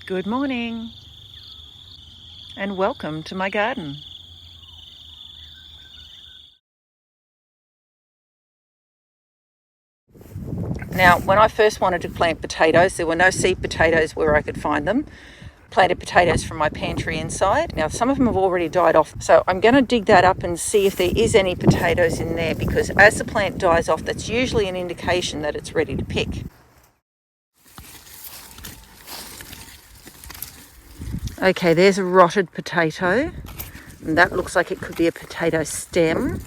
Good morning and welcome to my garden. Now, when I first wanted to plant potatoes, there were no seed potatoes where I could find them. Planted potatoes from my pantry inside. Now, some of them have already died off, so I'm going to dig that up and see if there is any potatoes in there, because as the plant dies off, that's usually an indication that it's ready to pick. Okay, there's a rotted potato, and that looks like it could be a potato stem.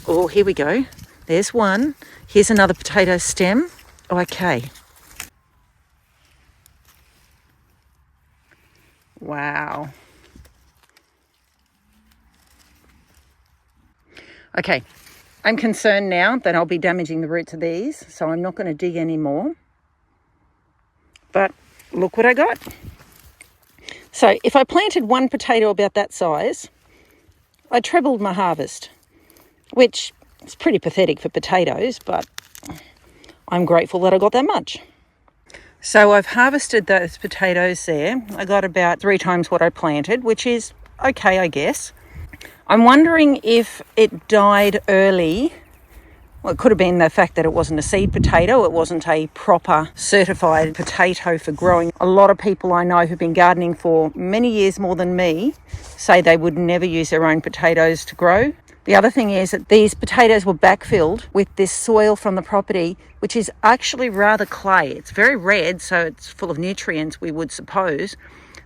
Oh, here we go. There's one. Here's another potato stem. Okay. Wow. Okay, I'm concerned now that I'll be damaging the roots of these, so I'm not going to dig anymore. But look what I got. So if I planted one potato about that size, I trebled my harvest, which is pretty pathetic for potatoes, but I'm grateful that I got that much. So I've harvested those potatoes there. I got about 3 times what I planted, which is okay, I guess. I'm wondering if it died early. Well, it could have been the fact that it wasn't a seed potato. It wasn't a proper certified potato for growing. A lot of people I know who've been gardening for many years more than me say they would never use their own potatoes to grow. The other thing is that these potatoes were backfilled with this soil from the property, which is actually rather clay. It's very red, so it's full of nutrients, we would suppose,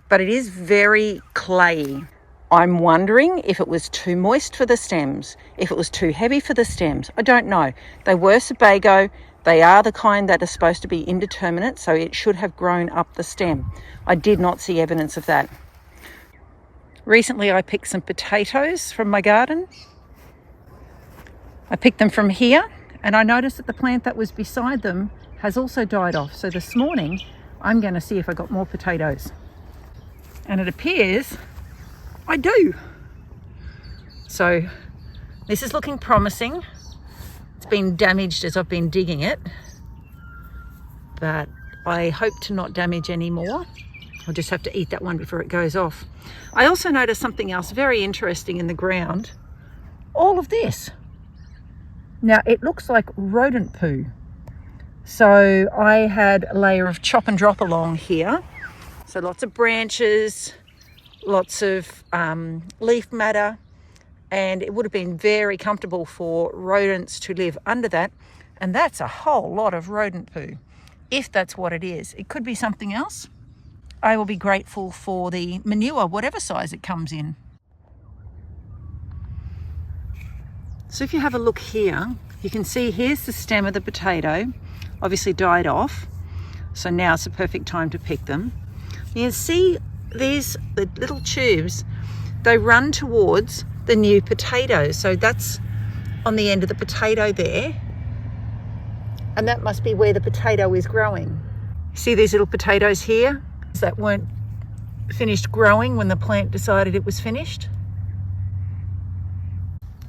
but it is very clayey. I'm wondering if it was too moist for the stems, if it was too heavy for the stems. I don't know. They were Sebago. They are the kind that are supposed to be indeterminate, so it should have grown up the stem. I did not see evidence of that. Recently, I picked some potatoes from my garden. I picked them from here, and I noticed that the plant that was beside them has also died off. So this morning, I'm going to see if I got more potatoes. And it appears I do. So this is looking promising. It's been damaged as I've been digging it, but I hope to not damage any more. I'll just have to eat that one before it goes off. I also noticed something else very interesting in the ground. All of this. Now it looks like rodent poo. So I had a layer of chop and drop along here. So lots of branches, lots of leaf matter, and it would have been very comfortable for rodents to live under that. And that's a whole lot of rodent poo, if that's what it is. It could be something else. I will be grateful for the manure, whatever size it comes in. So if you have a look here, you can see here's the stem of the potato, obviously died off. So now it's the perfect time to pick them. You can see the little tubes, they run towards the new potato. So that's on the end of the potato there. And that must be where the potato is growing. See these little potatoes here that weren't finished growing when the plant decided it was finished?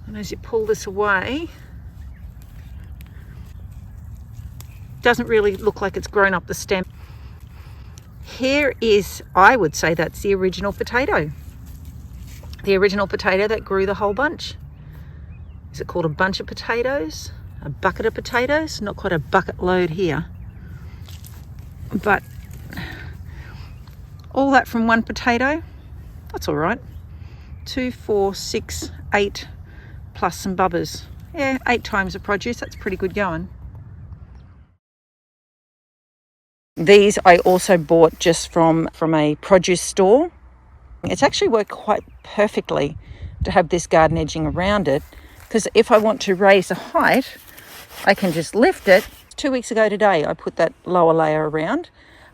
And as you pull this away, it doesn't really look like it's grown up the stem. Here is, I would say that's the original potato. The original potato that grew the whole bunch. Is it called a bunch of potatoes? A bucket of potatoes? Not quite a bucket load here. But all that from one potato, that's all right. 2, 4, 6, 8, plus some bubbers. Yeah, 8 times the produce, that's pretty good going. These I also bought just from a produce store. It's actually worked quite perfectly to have this garden edging around it, because if I want to raise the height, I can just lift it. 2 weeks ago today, I put that lower layer around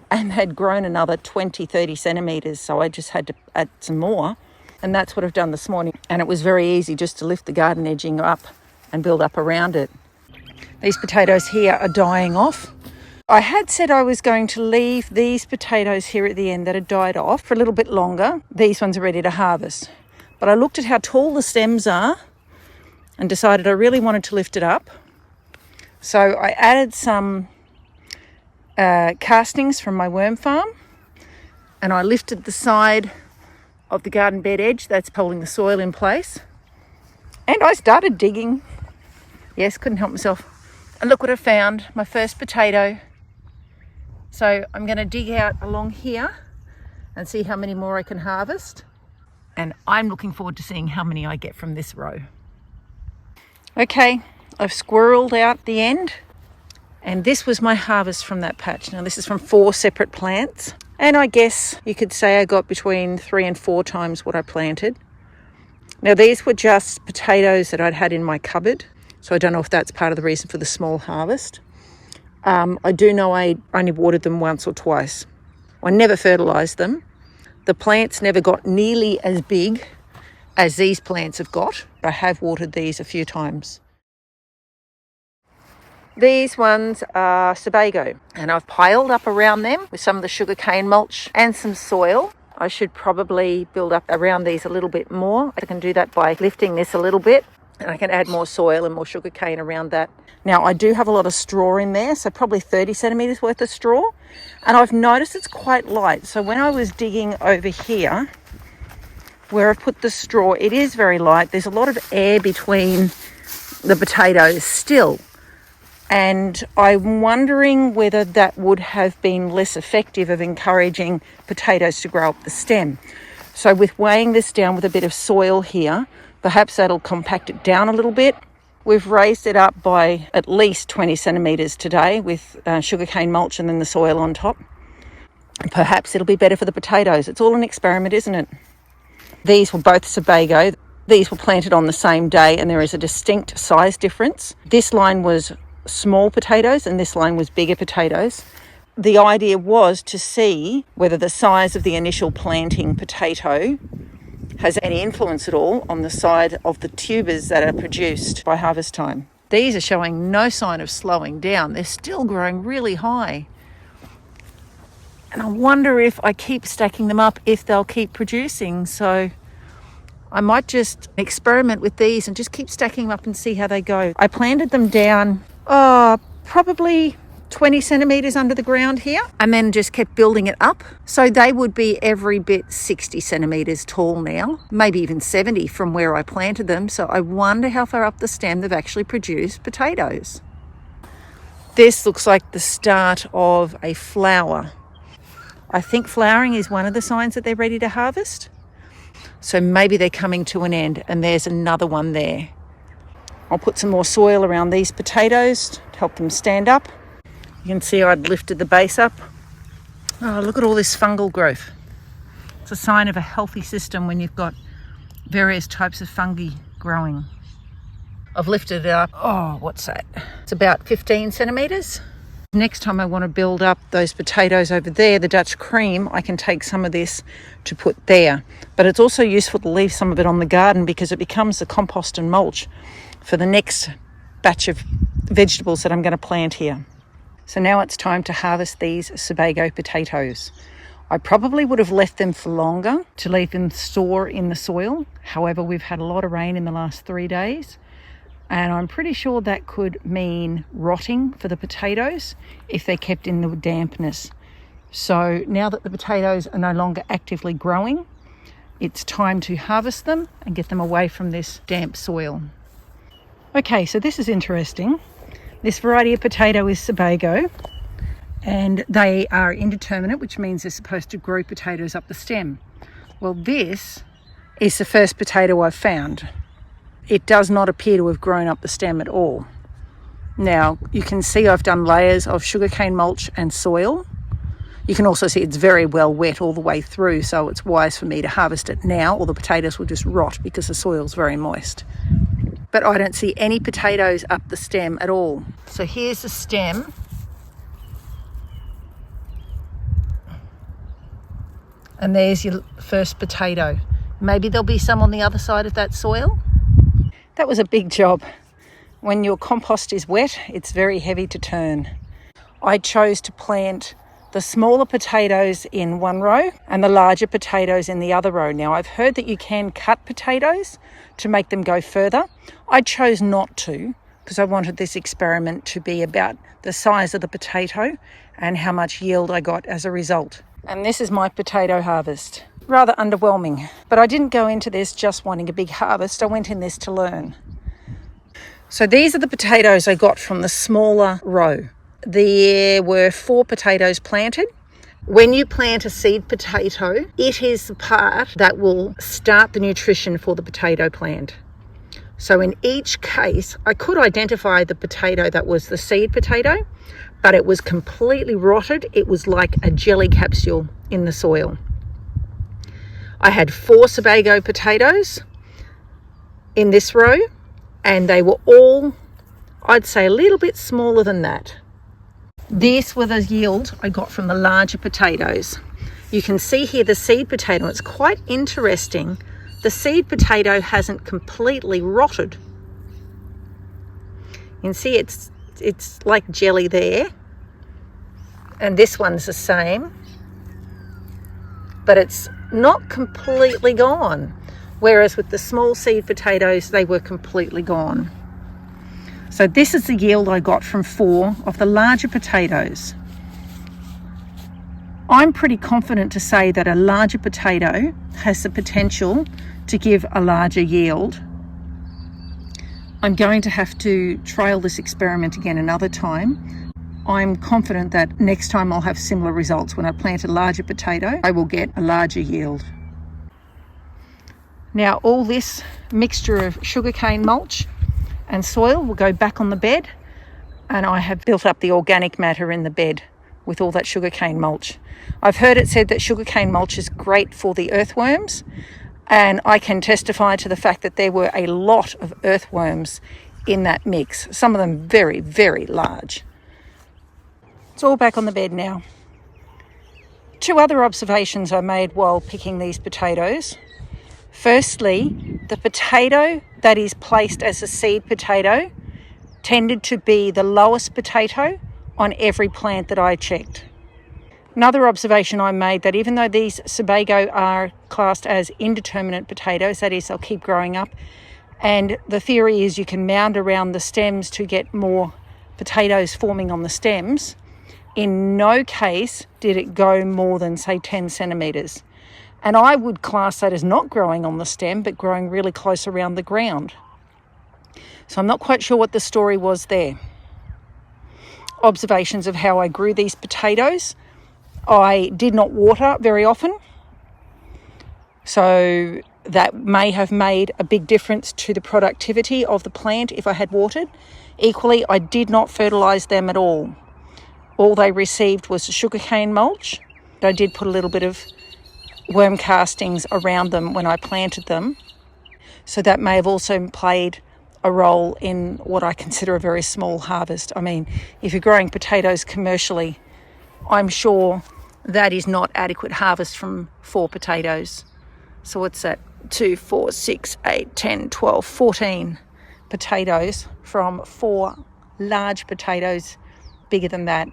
and had grown another 20, 30 centimetres, so I just had to add some more. And that's what I've done this morning. And it was very easy just to lift the garden edging up and build up around it. These potatoes here are dying off. I had said I was going to leave these potatoes here at the end that had died off for a little bit longer. These ones are ready to harvest. But I looked at how tall the stems are and decided I really wanted to lift it up. So I added some castings from my worm farm, and I lifted the side of the garden bed edge that's holding the soil in place, and I started digging. Yes, couldn't help myself. And look what I found, my first potato. So I'm going to dig out along here and see how many more I can harvest. And I'm looking forward to seeing how many I get from this row. Okay, I've squirreled out the end. And this was my harvest from that patch. Now this is from 4 separate plants. And I guess you could say I got between 3 and 4 times what I planted. Now these were just potatoes that I'd had in my cupboard. So I don't know if that's part of the reason for the small harvest. I do know I only watered them once or twice. I never fertilised them. The plants never got nearly as big as these plants have got. I have watered these a few times. These ones are Sebago, and I've piled up around them with some of the sugarcane mulch and some soil. I should probably build up around these a little bit more. I can do that by lifting this a little bit, and I can add more soil and more sugarcane around that. Now I do have a lot of straw in there, so probably 30 centimetres worth of straw, and I've noticed it's quite light. So when I was digging over here where I've put the straw, it is very light. There's a lot of air between the potatoes still, and I'm wondering whether that would have been less effective of encouraging potatoes to grow up the stem. So with weighing this down with a bit of soil here, perhaps that'll compact it down a little bit. We've raised it up by at least 20 centimetres today with sugarcane mulch and then the soil on top. And perhaps it'll be better for the potatoes. It's all an experiment, isn't it? These were both Sebago. These were planted on the same day, and there is a distinct size difference. This line was small potatoes and this line was bigger potatoes. The idea was to see whether the size of the initial planting potato has any influence at all on the side of the tubers that are produced by harvest time. These are showing no sign of slowing down. They're still growing really high. And I wonder if I keep stacking them up, if they'll keep producing. So I might just experiment with these and just keep stacking them up and see how they go. I planted them down, probably 20 centimetres under the ground here, and then just kept building it up. So they would be every bit 60 centimetres tall now, maybe even 70 from where I planted them. So I wonder how far up the stem they've actually produced potatoes. This looks like the start of a flower. I think flowering is one of the signs that they're ready to harvest. So maybe they're coming to an end, and there's another one there. I'll put some more soil around these potatoes to help them stand up. You can see I'd lifted the base up. Oh, look at all this fungal growth. It's a sign of a healthy system when you've got various types of fungi growing. I've lifted it up. Oh, what's that? It's about 15 centimetres. Next time I want to build up those potatoes over there, the Dutch cream, I can take some of this to put there. But it's also useful to leave some of it on the garden because it becomes the compost and mulch for the next batch of vegetables that I'm going to plant here. So now it's time to harvest these Sebago potatoes. I probably would have left them for longer to leave them store in the soil. However, we've had a lot of rain in the last 3 days, and I'm pretty sure that could mean rotting for the potatoes if they're kept in the dampness. So now that the potatoes are no longer actively growing, it's time to harvest them and get them away from this damp soil. Okay, so this is interesting. This variety of potato is Sebago, and they are indeterminate, which means they're supposed to grow potatoes up the stem. Well, this is the first potato I've found. It does not appear to have grown up the stem at all. Now, you can see I've done layers of sugarcane mulch and soil. You can also see it's very well wet all the way through, so it's wise for me to harvest it now, or the potatoes will just rot because the soil's very moist. But I don't see any potatoes up the stem at all. So here's the stem. And there's your first potato. Maybe there'll be some on the other side of that soil. That was a big job. When your compost is wet, it's very heavy to turn. I chose to plant the smaller potatoes in one row and the larger potatoes in the other row. Now, I've heard that you can cut potatoes to make them go further. I chose not to because I wanted this experiment to be about the size of the potato and how much yield I got as a result. And this is my potato harvest. Rather underwhelming, but I didn't go into this just wanting a big harvest. I went in this to learn. So these are the potatoes I got from the smaller row. There were 4 potatoes planted. When you plant a seed potato, it is the part that will start the nutrition for the potato plant. So in each case, I could identify the potato that was the seed potato, but it was completely rotted. It was like a jelly capsule in the soil. I had 4 Sebago potatoes in this row, and they were all, I'd say, a little bit smaller than that. This was the yield I got from the larger potatoes. You can see here the seed potato. It's quite interesting. The seed potato hasn't completely rotted. You can see it's like jelly there. And this one's the same. But it's not completely gone. Whereas with the small seed potatoes, they were completely gone. So this is the yield I got from 4 of the larger potatoes. I'm pretty confident to say that a larger potato has the potential to give a larger yield. I'm going to have to trial this experiment again another time. I'm confident that next time I'll have similar results. When I plant a larger potato, I will get a larger yield. Now all this mixture of sugarcane mulch and soil will go back on the bed, and I have built up the organic matter in the bed with all that sugarcane mulch. I've heard it said that sugarcane mulch is great for the earthworms, and I can testify to the fact that there were a lot of earthworms in that mix, some of them very, very large. It's all back on the bed now. 2 other observations I made while picking these potatoes. Firstly, the potato that is placed as a seed potato tended to be the lowest potato on every plant that I checked. Another observation I made, that even though these Sebago are classed as indeterminate potatoes, that is, they'll keep growing up, and the theory is you can mound around the stems to get more potatoes forming on the stems, in no case did it go more than, say, 10 centimetres. And I would class that as not growing on the stem, but growing really close around the ground. So I'm not quite sure what the story was there. Observations of how I grew these potatoes. I did not water very often, so that may have made a big difference to the productivity of the plant if I had watered. Equally, I did not fertilise them at all. All they received was sugarcane mulch. I did put a little bit of worm castings around them when I planted them, so that may have also played a role in what I consider a very small harvest. I mean, if you're growing potatoes commercially, I'm sure that is not adequate harvest from 4 potatoes. So what's that? 2, 4, 6, 8, 10, 12, 14 potatoes from 4 large potatoes bigger than that.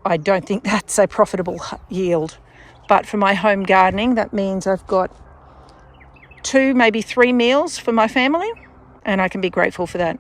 I don't think that's a profitable yield. But for my home gardening, that means I've got 2, maybe 3 meals for my family, and I can be grateful for that.